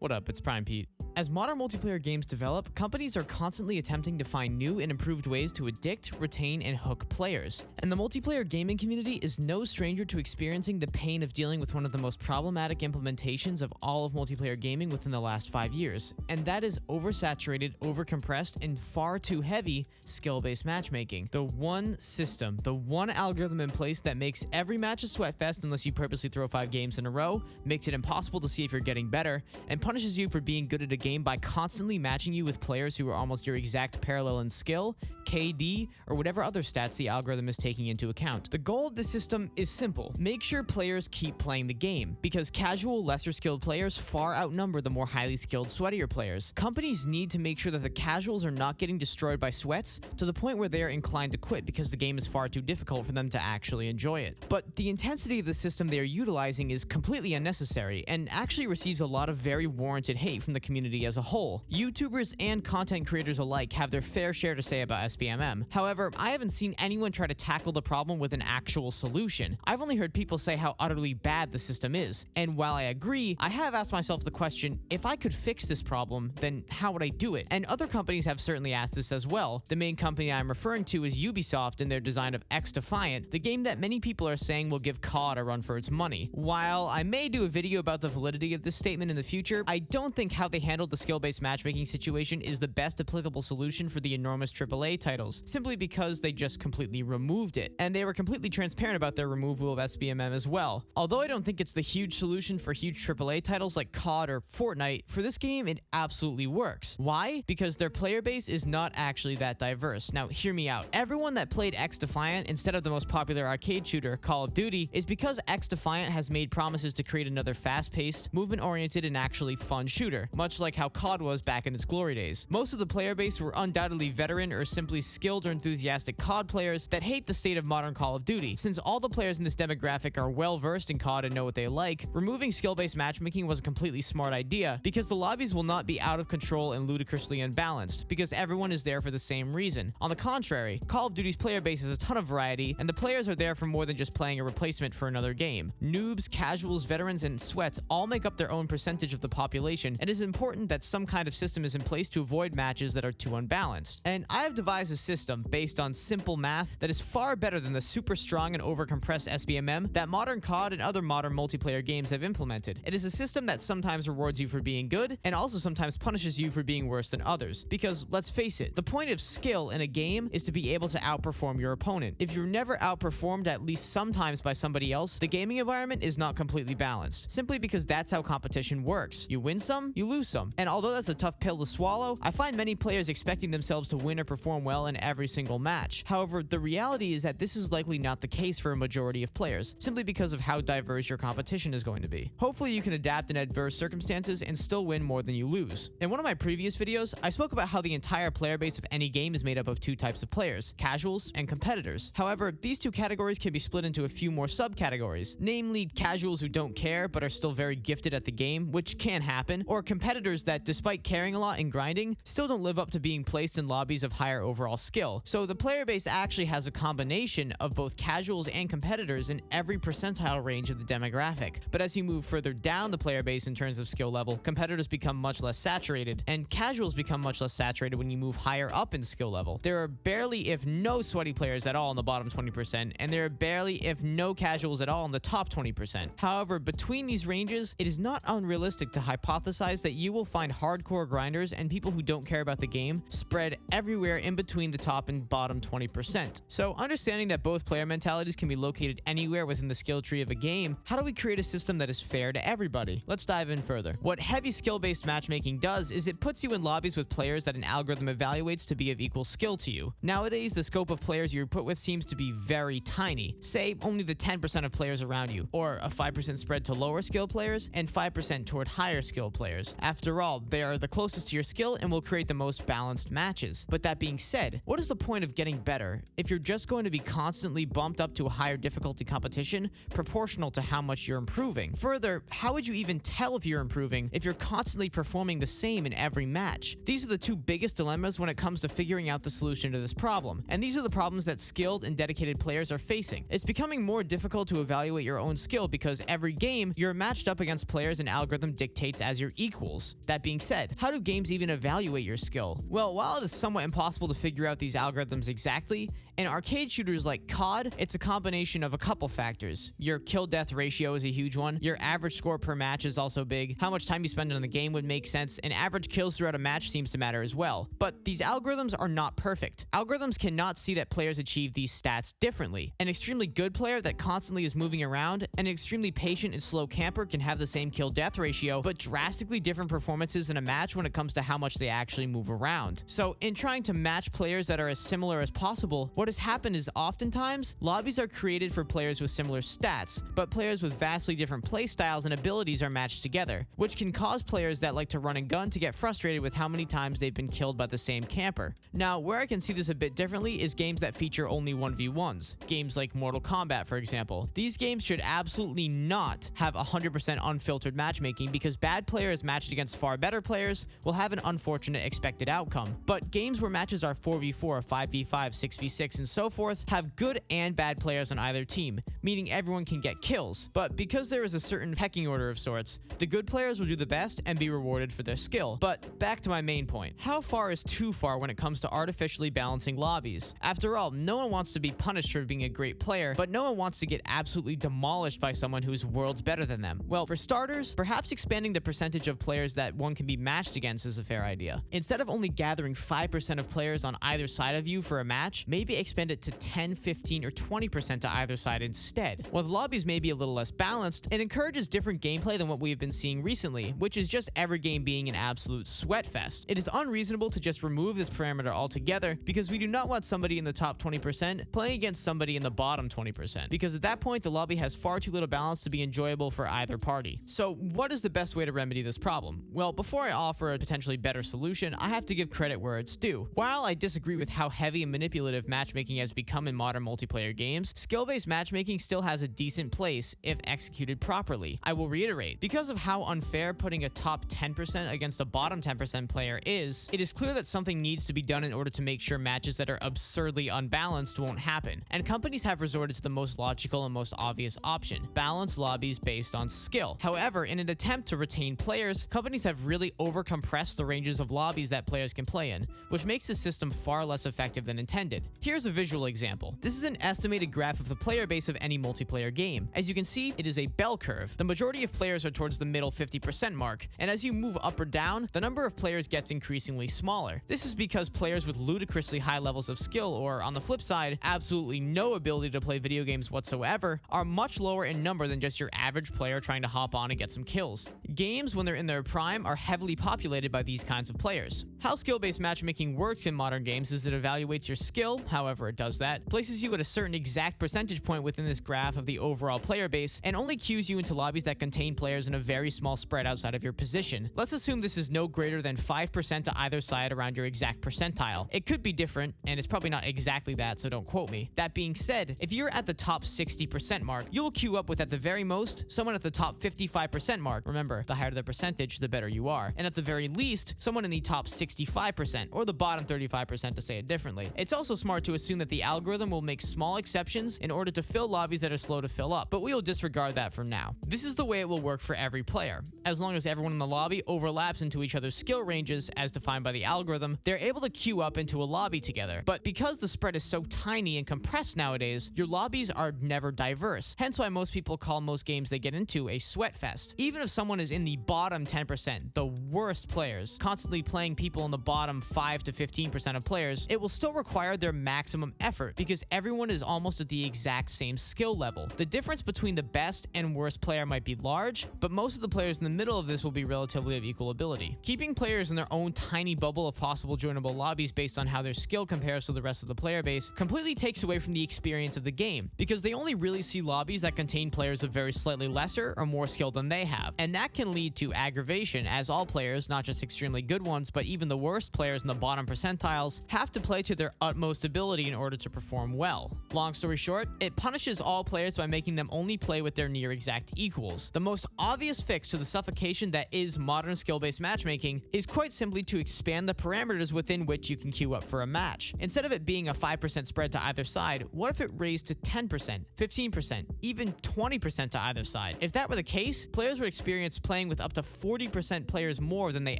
What up, it's Prime Pete. As modern multiplayer games develop, companies are constantly attempting to find new and improved ways to addict, retain, and hook players. And the multiplayer gaming community is no stranger to experiencing the pain of dealing with one of the most problematic implementations of all of multiplayer gaming within the last 5 years, and that is oversaturated, overcompressed, and far too heavy skill-based matchmaking. The one system, the one algorithm in place that makes every match a sweatfest unless you purposely throw 5 games in a row, makes it impossible to see if you're getting better, and punishes you for being good at a game by constantly matching you with players who are almost your exact parallel in skill, KD, or whatever other stats the algorithm is taking into account. The goal of this system is simple. Make sure players keep playing the game, because casual, lesser skilled players far outnumber the more highly skilled, sweatier players. Companies need to make sure that the casuals are not getting destroyed by sweats to the point where they're inclined to quit because the game is far too difficult for them to actually enjoy it. But the intensity of the system they are utilizing is completely unnecessary and actually receives a lot of very warranted hate from the community as a whole. YouTubers and content creators alike have their fair share to say about SBMM. However, I haven't seen anyone try to tackle the problem with an actual solution. I've only heard people say how utterly bad the system is, and while I agree, I have asked myself the question, if I could fix this problem, then how would I do it? And other companies have certainly asked this as well. The main company I'm referring to is Ubisoft in their design of XDefiant, the game that many people are saying will give COD a run for its money. While I may do a video about the validity of this statement in the future, I don't think how they handled the skill-based matchmaking situation is the best applicable solution for the enormous AAA titles, simply because they just completely removed it. And they were completely transparent about their removal of SBMM as well. Although I don't think it's the huge solution for huge AAA titles like COD or Fortnite, for this game it absolutely works. Why? Because their player base is not actually that diverse. Now hear me out. Everyone that played XDefiant instead of the most popular arcade shooter, Call of Duty, is because XDefiant has made promises to create another fast-paced, movement-oriented, and actually fun shooter, much like how COD was back in its glory days. Most of the player base were undoubtedly veteran or simply skilled or enthusiastic COD players that hate the state of modern Call of Duty. Since all the players in this demographic are well-versed in COD and know what they like, removing skill-based matchmaking was a completely smart idea, because the lobbies will not be out of control and ludicrously unbalanced, because everyone is there for the same reason. On the contrary, Call of Duty's player base has a ton of variety, and the players are there for more than just playing a replacement for another game. Noobs, casuals, veterans, and sweats all make up their own percentage of the population, and it is important that some kind of system is in place to avoid matches that are too unbalanced. And I have devised a system based on simple math that is far better than the super strong and overcompressed SBMM that modern COD and other modern multiplayer games have implemented. It is a system that sometimes rewards you for being good and also sometimes punishes you for being worse than others. Because let's face it, the point of skill in a game is to be able to outperform your opponent. If you're never outperformed at least sometimes by somebody else, the gaming environment is not completely balanced, simply because that's how competition works. You win some, you lose some. And although that's a tough pill to swallow, I find many players expecting themselves to win or perform well in every single match. However, the reality is that this is likely not the case for a majority of players, simply because of how diverse your competition is going to be. Hopefully you can adapt in adverse circumstances and still win more than you lose. In one of my previous videos, I spoke about how the entire player base of any game is made up of 2 types of players, casuals and competitors. However, these 2 categories can be split into a few more subcategories, namely casuals who don't care but are still very gifted at the game, which can happen, or competitors that, despite caring a lot and grinding, still don't live up to being placed in lobbies of higher overall skill. So the player base actually has a combination of both casuals and competitors in every percentile range of the demographic. But as you move further down the player base in terms of skill level, competitors become much less saturated, and casuals become much less saturated when you move higher up in skill level. There are barely, if no, sweaty players at all in the bottom 20%, and there are barely, if no, casuals at all in the top 20%. However, between these ranges, it is not unrealistic to hypothesize that you will find hardcore grinders and people who don't care about the game spread everywhere in between the top and bottom 20%. So understanding that both player mentalities can be located anywhere within the skill tree of a game, how do we create a system that is fair to everybody? Let's dive in further. What heavy skill-based matchmaking does is it puts you in lobbies with players that an algorithm evaluates to be of equal skill to you. Nowadays, the scope of players you're put with seems to be very tiny. Say only the 10% of players around you, or a 5% spread to lower skill players and 5% toward higher skill players. After After all, they are the closest to your skill and will create the most balanced matches. But that being said, what is the point of getting better if you're just going to be constantly bumped up to a higher difficulty competition proportional to how much you're improving? Further, how would you even tell if you're improving if you're constantly performing the same in every match? These are the two biggest dilemmas when it comes to figuring out the solution to this problem, and these are the problems that skilled and dedicated players are facing. It's becoming more difficult to evaluate your own skill because every game you're matched up against players an algorithm dictates as your equals. That being said, how do games even evaluate your skill? Well, while it is somewhat impossible to figure out these algorithms exactly, in arcade shooters like COD, it's a combination of a couple factors. Your kill-death ratio is a huge one, your average score per match is also big, how much time you spend on the game would make sense, and average kills throughout a match seems to matter as well. But these algorithms are not perfect. Algorithms cannot see that players achieve these stats differently. An extremely good player that constantly is moving around, and an extremely patient and slow camper can have the same kill-death ratio, but drastically different performances in a match when it comes to how much they actually move around. So, in trying to match players that are as similar as possible, what has happened is oftentimes, lobbies are created for players with similar stats, but players with vastly different play styles and abilities are matched together, which can cause players that like to run and gun to get frustrated with how many times they've been killed by the same camper. Now, where I can see this a bit differently is games that feature only 1v1s, games like Mortal Kombat, for example. These games should absolutely not have 100% unfiltered matchmaking because bad players matched against far better players will have an unfortunate expected outcome. But games where matches are 4v4, 5v5, 6v6, and so forth have good and bad players on either team, meaning everyone can get kills. But because there is a certain pecking order of sorts, the good players will do the best and be rewarded for their skill. But back to my main point. How far is too far when it comes to artificially balancing lobbies? After all, no one wants to be punished for being a great player, but no one wants to get absolutely demolished by someone who's worlds better than them. Well, for starters, perhaps expanding the percentage of players that one can be matched against is a fair idea. Instead of only gathering 5% of players on either side of you for a match, maybe expand it to 10, 15, or 20% to either side instead. While the lobbies may be a little less balanced, it encourages different gameplay than what we've been seeing recently, which is just every game being an absolute sweat fest. It is unreasonable to just remove this parameter altogether because we do not want somebody in the top 20% playing against somebody in the bottom 20%, because at that point the lobby has far too little balance to be enjoyable for either party. So what is the best way to remedy this problem? Well, before I offer a potentially better solution, I have to give credit where it's due. While I disagree with how heavy and manipulative matchmaking has become in modern multiplayer games, skill-based matchmaking still has a decent place if executed properly. I will reiterate, because of how unfair putting a top 10% against a bottom 10% player is, it is clear that something needs to be done in order to make sure matches that are absurdly unbalanced won't happen, and companies have resorted to the most logical and most obvious option: balanced lobbies based on skill. However, in an attempt to retain players, companies have really overcompressed the ranges of lobbies that players can play in, which makes the system far less effective than intended. Here's a visual example. This is an estimated graph of the player base of any multiplayer game. As you can see, it is a bell curve. The majority of players are towards the middle 50% mark, and as you move up or down, the number of players gets increasingly smaller. This is because players with ludicrously high levels of skill, or on the flip side, absolutely no ability to play video games whatsoever, are much lower in number than just your average player trying to hop on and get some kills. Games, when they're in their prime, are heavily populated by these kinds of players. How skill-based matchmaking works in modern games is it evaluates your skill, however it does that, places you at a certain exact percentage point within this graph of the overall player base, and only queues you into lobbies that contain players in a very small spread outside of your position. Let's assume this is no greater than 5% to either side around your exact percentile. It could be different, and it's probably not exactly that, so don't quote me. That being said, if you're at the top 60% mark, you'll queue up with, at the very most, someone at the top 55% mark. Remember, the higher the percentage, the better you are. And at the very least, someone in the top 65%, or the bottom 35% to say it differently. It's also smart to assume that the algorithm will make small exceptions in order to fill lobbies that are slow to fill up, but we will disregard that for now. This is the way it will work for every player. As long as everyone in the lobby overlaps into each other's skill ranges, as defined by the algorithm, they're able to queue up into a lobby together. But because the spread is so tiny and compressed nowadays, your lobbies are never diverse. Hence why most people call most games they get into a sweat fest. Even if someone is in the bottom 10%, the worst players, constantly playing people in the bottom 5 to 15% of players, it will still require their max maximum effort because everyone is almost at the exact same skill level. The difference between the best and worst player might be large, but most of the players in the middle of this will be relatively of equal ability. Keeping players in their own tiny bubble of possible joinable lobbies based on how their skill compares to the rest of the player base completely takes away from the experience of the game, because they only really see lobbies that contain players of very slightly lesser or more skill than they have, and that can lead to aggravation, as all players, not just extremely good ones, but even the worst players in the bottom percentiles, have to play to their utmost ability in order to perform well. Long story short, it punishes all players by making them only play with their near exact equals. The most obvious fix to the suffocation that is modern skill-based matchmaking is quite simply to expand the parameters within which you can queue up for a match. Instead of it being a 5% spread to either side, what if it raised to 10%, 15%, even 20% to either side? If that were the case, players would experience playing with up to 40% players more than they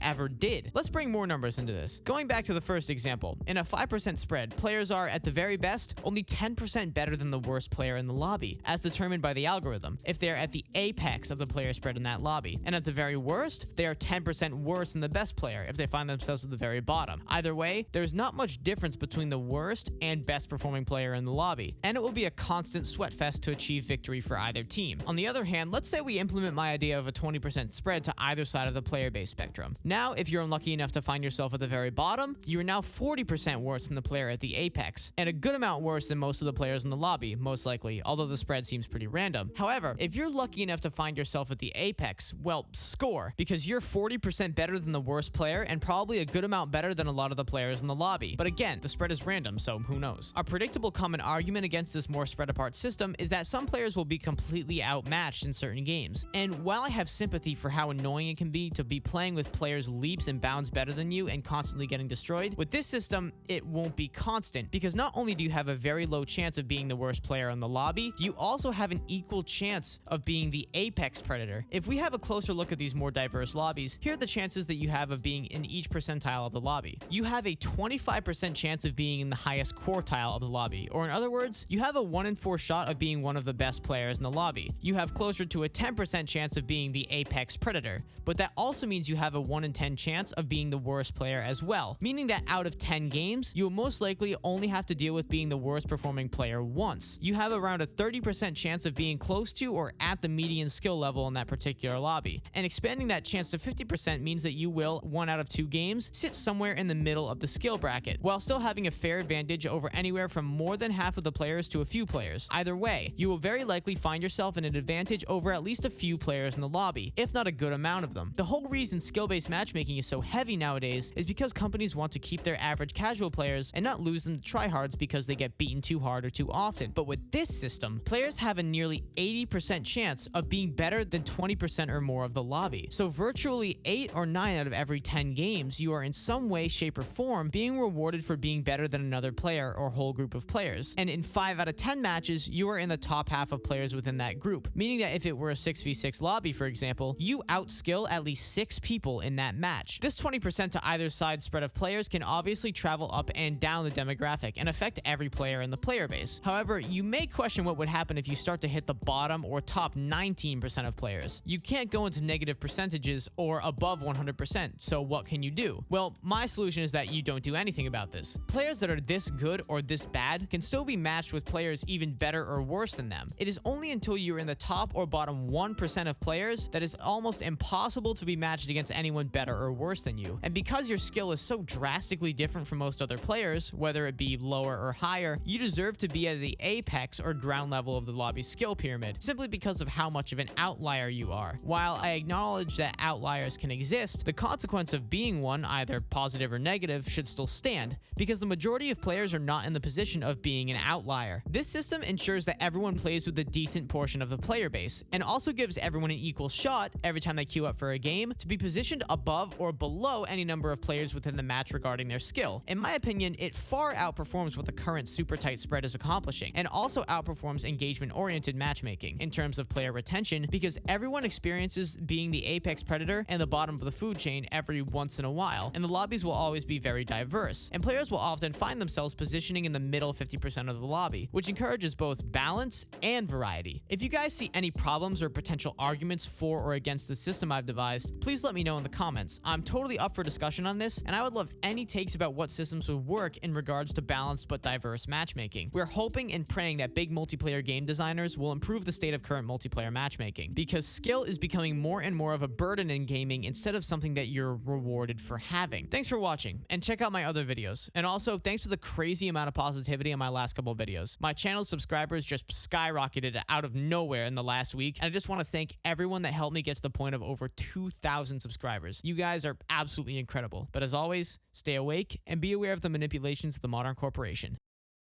ever did. Let's bring more numbers into this. Going back to the first example, in a 5% spread, players are, at the very best, only 10% better than the worst player in the lobby, as determined by the algorithm, if they are at the apex of the player spread in that lobby. And at the very worst, they are 10% worse than the best player if they find themselves at the very bottom. Either way, there's not much difference between the worst and best performing player in the lobby, and it will be a constant sweatfest to achieve victory for either team. On the other hand, let's say we implement my idea of a 20% spread to either side of the player base spectrum. Now, if you're unlucky enough to find yourself at the very bottom, you are now 40% worse than the player at the apex, and a good amount worse than most of the players in the lobby, most likely, although the spread seems pretty random. However, if you're lucky enough to find yourself at the apex, well, score, because you're 40% better than the worst player and probably a good amount better than a lot of the players in the lobby. But again, the spread is random, so who knows? A predictable common argument against this more spread apart system is that some players will be completely outmatched in certain games. And while I have sympathy for how annoying it can be to be playing with players leaps and bounds better than you and constantly getting destroyed, with this system, it won't be constant, because not only do you have a very low chance of being the worst player in the lobby, you also have an equal chance of being the apex predator. If we have a closer look at these more diverse lobbies, here are the chances that you have of being in each percentile of the lobby. You have a 25% chance of being in the highest quartile of the lobby, or in other words, you have a 1 in 4 shot of being one of the best players in the lobby. You have closer to a 10% chance of being the apex predator, but that also means you have a 1 in 10 chance of being the worst player as well, meaning that out of 10 games, you will most likely only have to deal with being the worst performing player once. You have around a 30% chance of being close to or at the median skill level in that particular lobby, and expanding that chance to 50% means that you will, 1 out of 2 games, sit somewhere in the middle of the skill bracket, while still having a fair advantage over anywhere from more than half of the players to a few players. Either way, you will very likely find yourself in an advantage over at least a few players in the lobby, if not a good amount of them. The whole reason skill-based matchmaking is so heavy nowadays is because companies want to keep their average casual players and not lose them to tryhards because they get beaten too hard or too often. But with this system, players have a nearly 80% chance of being better than 20% or more of the lobby. So virtually 8 or 9 out of every 10 games, you are in some way, shape, or form being rewarded for being better than another player or whole group of players. And in 5 out of 10 matches, you are in the top half of players within that group, meaning that if it were a 6v6 lobby, for example, you outskill at least 6 people in that match. This 20% to either side spread of players can obviously travel up and down the demographic and affect every player in the player base. However, you may question what would happen if you start to hit the bottom or top 19% of players. You can't go into negative percentages or above 100%, so what can you do? Well, my solution is that you don't do anything about this. Players that are this good or this bad can still be matched with players even better or worse than them. It is only until you're in the top or bottom 1% of players that it's almost impossible to be matched against anyone better or worse than you. And because your skill is so drastically different from most other players, whether it be lower or higher, you deserve to be at the apex or ground level of the lobby skill pyramid, simply because of how much of an outlier you are. While I acknowledge that outliers can exist, the consequence of being one, either positive or negative, should still stand, because the majority of players are not in the position of being an outlier. This system ensures that everyone plays with a decent portion of the player base, and also gives everyone an equal shot every time they queue up for a game to be positioned above or below any number of players within the match regarding their skill. In my opinion, it far outperforms what the current super tight spread is accomplishing, and also outperforms engagement-oriented matchmaking in terms of player retention, because everyone experiences being the apex predator and the bottom of the food chain every once in a while, and the lobbies will always be very diverse, and players will often find themselves positioning in the middle 50% of the lobby, which encourages both balance and variety. If you guys see any problems or potential arguments for or against the system I've devised, please let me know in the comments. I'm totally up for discussion on this, and I would love any takes about what systems would work in regards to balance balanced but diverse matchmaking. We're hoping and praying that big multiplayer game designers will improve the state of current multiplayer matchmaking, because skill is becoming more and more of a burden in gaming instead of something that you're rewarded for having. Thanks for watching, and check out my other videos. And also, thanks for the crazy amount of positivity in my last couple videos. My channel's subscribers just skyrocketed out of nowhere in the last week, and I just want to thank everyone that helped me get to the point of over 2,000 subscribers. You guys are absolutely incredible. But as always, stay awake and be aware of the manipulations of the modern corporation.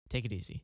Take it easy.